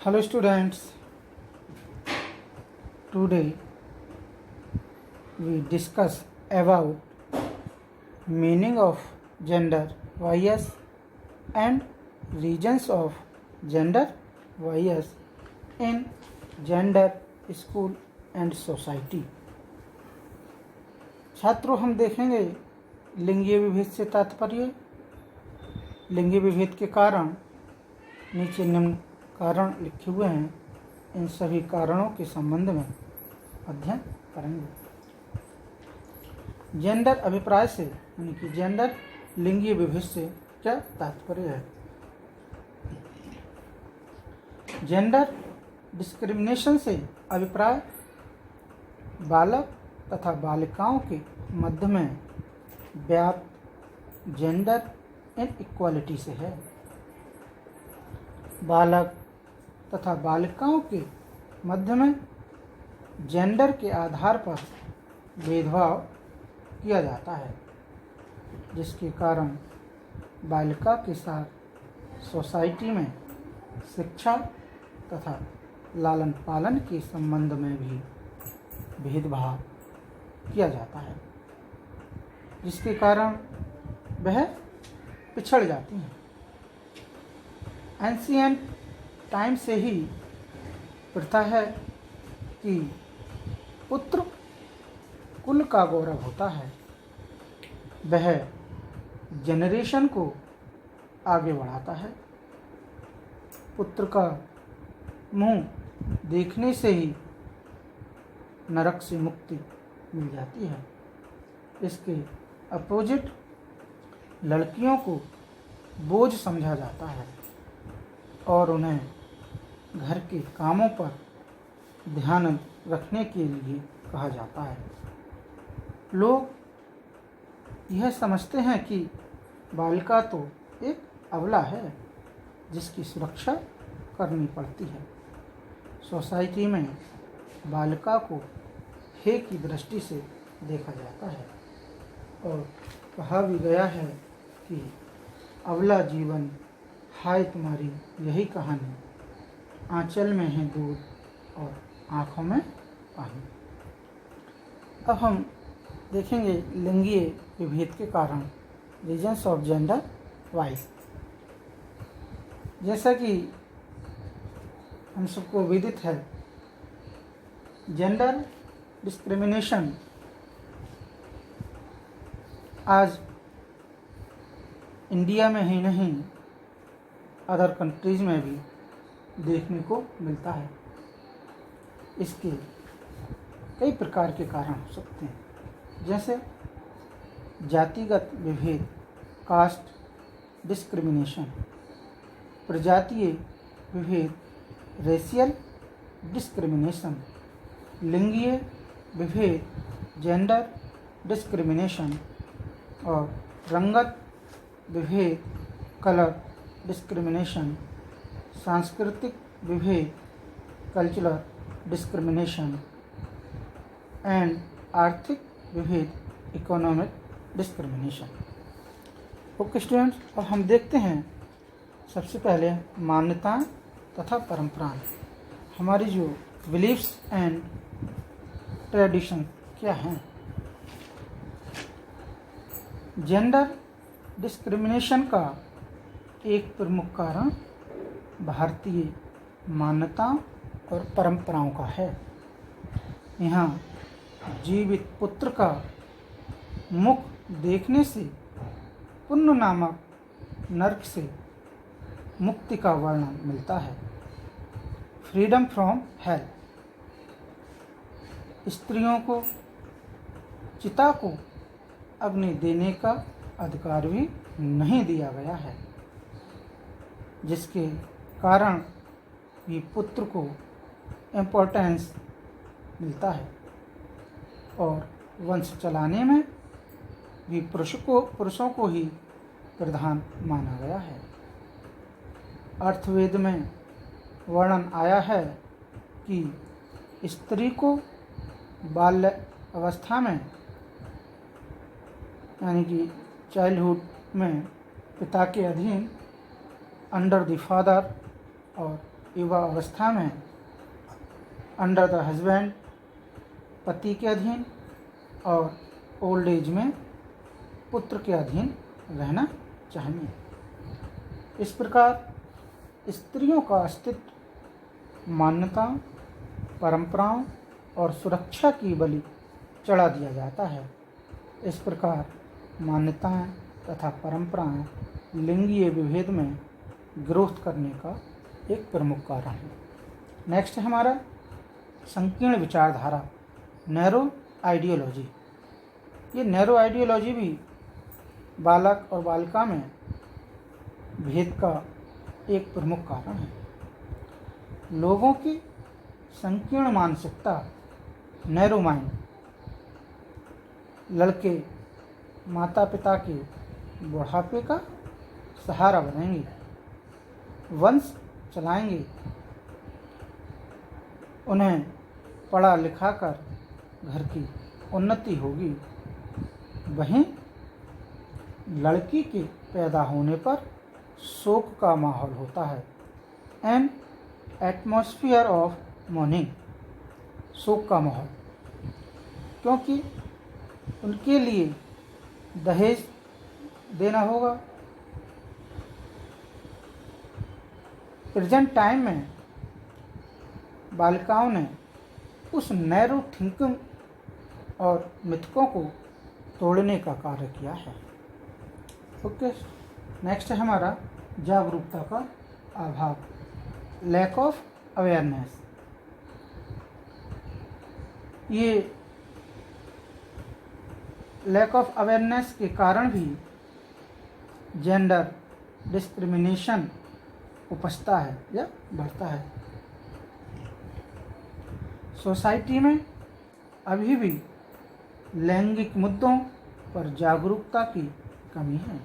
Hello students, today we discuss about meaning of gender bias and reasons of gender bias in gender school and society। छात्रों, हम देखेंगे लिंगीय विभेद से तात्पर्य, लिंगीय विभेद के कारण, नीचे निम्न कारण लिखे हुए हैं, इन सभी कारणों के संबंध में अध्ययन करेंगे। जेंडर अभिप्राय से यानी कि जेंडर लिंगीय विभेद से क्या तात्पर्य है। जेंडर डिस्क्रिमिनेशन से अभिप्राय बालक तथा बालिकाओं के मध्य में व्याप्त जेंडर इनइक्वालिटी से है। बालक तथा बालिकाओं के मध्य में जेंडर के आधार पर भेदभाव किया जाता है, जिसके कारण बालिका के साथ सोसाइटी में शिक्षा तथा लालन पालन के संबंध में भी भेदभाव किया जाता है, जिसके कारण वह पिछड़ जाती हैं। एंशिएंट टाइम से ही प्रथा है कि पुत्र कुल का गौरव होता है, वह जनरेशन को आगे बढ़ाता है। पुत्र का मुंह देखने से ही नरक से मुक्ति मिल जाती है। इसके अपोजिट लड़कियों को बोझ समझा जाता है और उन्हें घर के कामों पर ध्यान रखने के लिए कहा जाता है। लोग यह समझते हैं कि बालिका तो एक अबला है जिसकी सुरक्षा करनी पड़ती है। सोसाइटी में बालिका को हे की दृष्टि से देखा जाता है और कहा भी गया है कि अबला जीवन हाय तुम्हारी यही कहानी, आंचल में है दूध और आँखों में पानी। अब हम देखेंगे लिंगीय विभेद के कारण, रीजन्स ऑफ जेंडर वाइज। जैसा कि हम सबको विदित है, जेंडर डिस्क्रिमिनेशन आज इंडिया में ही नहीं अदर कंट्रीज में भी देखने को मिलता है। इसके कई प्रकार के कारण हो सकते हैं, जैसे जातिगत विभेद, कास्ट डिस्क्रिमिनेशन, प्रजातीय विभेद, रेशियल डिस्क्रिमिनेशन, लिंगीय विभेद, जेंडर डिस्क्रिमिनेशन और रंगत विभेद, कलर डिस्क्रिमिनेशन, सांस्कृतिक विभेद, कल्चरल डिस्क्रिमिनेशन एंड आर्थिक विभेद, इकोनॉमिक डिस्क्रिमिनेशन। ओके स्टूडेंट्स, अब हम देखते हैं सबसे पहले मान्यताएं तथा परंपराएं। हमारी जो बिलीफ्स एंड ट्रेडिशन क्या हैं। जेंडर डिस्क्रिमिनेशन का एक प्रमुख कारण भारतीय मान्यताओं और परंपराओं का है। यहाँ जीवित पुत्र का मुख देखने से पुण्य नामक नरक से मुक्ति का वर्णन मिलता है। फ्रीडम फ्रॉम हेल, स्त्रियों को चिता को अग्नि देने का अधिकार भी नहीं दिया गया है, जिसके कारण भी पुत्र को इम्पोर्टेंस मिलता है और वंश चलाने में भी पुरुषों को ही प्रधान माना गया है। अर्थवेद में वर्णन आया है कि स्त्री को बाल्य अवस्था में यानी कि चाइल्डहुड में पिता के अधीन अंडर द फादर और युवा अवस्था में अंडर द हस्बैंड पति के अधीन और ओल्ड एज में पुत्र के अधीन रहना चाहिए। इस प्रकार स्त्रियों का अस्तित्व मान्यताओं, परंपराओं और सुरक्षा की बलि चढ़ा दिया जाता है। इस प्रकार मान्यताएं तथा परंपराएं लिंगीय विभेद में ग्रोथ करने का एक प्रमुख कारण है। नेक्स्ट है हमारा संकीर्ण विचारधारा, नैरो आइडियोलॉजी। ये नैरो आइडियोलॉजी भी बालक और बालिका में भेद का एक प्रमुख कारण है। लोगों की संकीर्ण मानसिकता, नैरो माइंड, लड़के माता पिता के बुढ़ापे का सहारा बनेंगे, वंश चलाएंगे, उन्हें पढ़ा लिखा कर घर की उन्नति होगी। वहीं लड़की के पैदा होने पर शोक का माहौल होता है, एन एटमॉस्फियर ऑफ मॉर्निंग, शोक का माहौल, क्योंकि उनके लिए दहेज देना होगा। प्रेजेंट टाइम में बालिकाओं ने उस नैरो थिंकिंग और मिथकों को तोड़ने का कार्य किया है। ओके, नेक्स्ट है हमारा जागरूकता का अभाव, लैक ऑफ अवेयरनेस। ये लैक ऑफ अवेयरनेस के कारण भी जेंडर डिस्क्रिमिनेशन उपजता है या बढ़ता है। सोसाइटी में अभी भी लैंगिक मुद्दों पर जागरूकता की कमी है,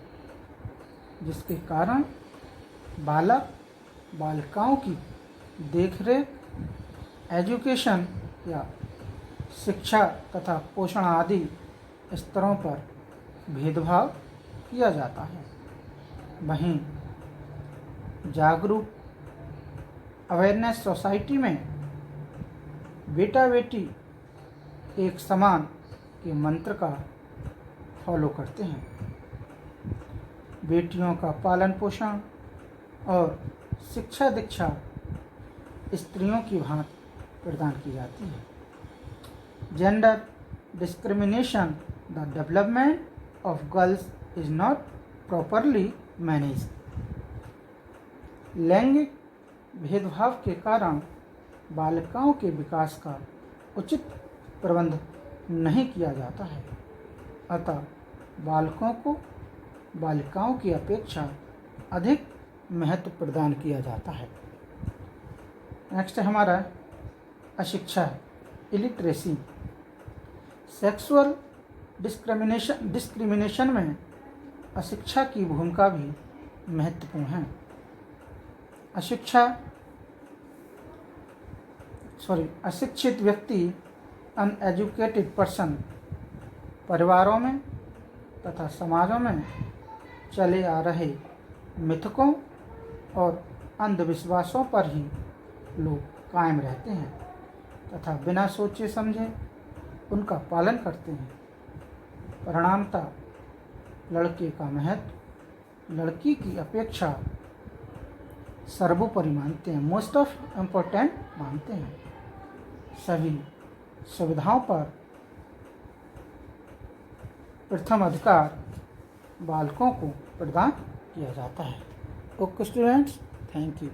जिसके कारण बालक बालिकाओं की देखरेख, एजुकेशन या शिक्षा तथा पोषण आदि स्तरों पर भेदभाव किया जाता है। वहीं जागरूक अवेयरनेस सोसाइटी में बेटा बेटी एक समान के मंत्र का फॉलो करते हैं। बेटियों का पालन पोषण और शिक्षा दीक्षा स्त्रियों की भांति प्रदान की जाती है। Gender discrimination, the development of girls is not properly managed. लैंगिक भेदभाव के कारण बालिकाओं के विकास का उचित प्रबंध नहीं किया जाता है, अतः बालकों को बालिकाओं की अपेक्षा अधिक महत्व प्रदान किया जाता है। नेक्स्ट है हमारा अशिक्षा, इलिटरेसी। सेक्सुअल डिस्क्रिमिनेशन में अशिक्षा की भूमिका भी महत्वपूर्ण है। अशिक्षित व्यक्ति, अनएजुकेटेड पर्सन, परिवारों में तथा समाजों में चले आ रहे मिथकों और अंधविश्वासों पर ही लोग कायम रहते हैं तथा बिना सोचे समझे उनका पालन करते हैं। परिणामतः लड़के का महत्व लड़की की अपेक्षा सर्वोपरि मानते हैं, मोस्ट ऑफ इम्पोर्टेंट मानते हैं। सभी सुविधाओं पर प्रथम अधिकार बालकों को प्रदान किया जाता है। Okay students, thank you.